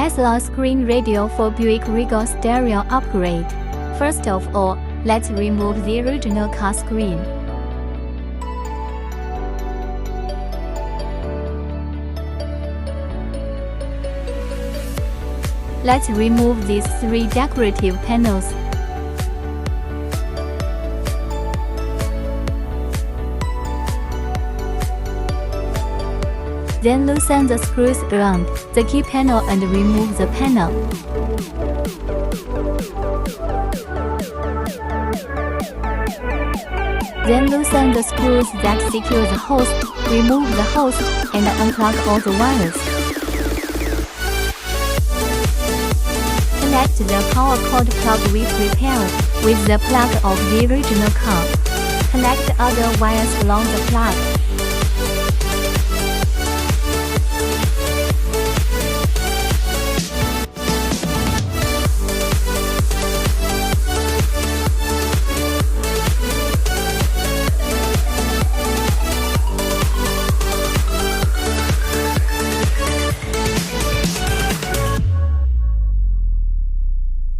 Tesla screen radio for Buick Regal stereo upgrade. First of all, let's remove the original car screen. Let's remove these 3 decorative panels. Then loosen the screws around the key panel and remove the panel. Then loosen the screws that secure the host, remove the host, and unplug all the wires. Connect the power cord plug we prepared with the plug of the original car. Connect other wires along the plug.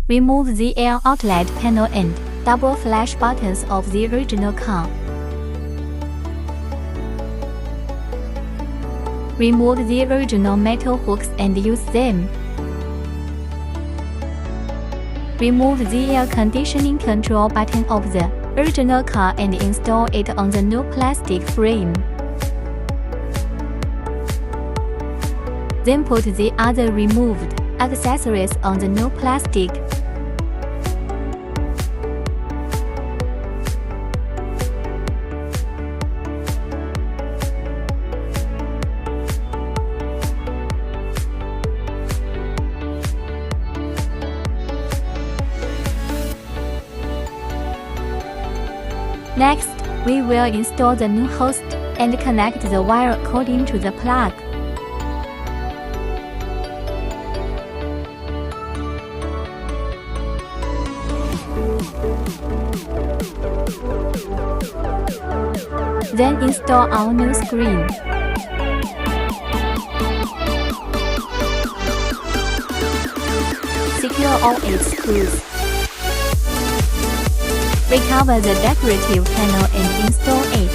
Remove the air outlet panel and double flash buttons of the original car. Remove the original metal hooks and use them. Remove the air conditioning control button of the original car and install it on the new plastic frame. Then put the other removed accessories on the new plastic. Next, we will install the new host and connect the wire according to the plug. Then install our new screen. Secure all its screws. Recover the decorative panel and install it.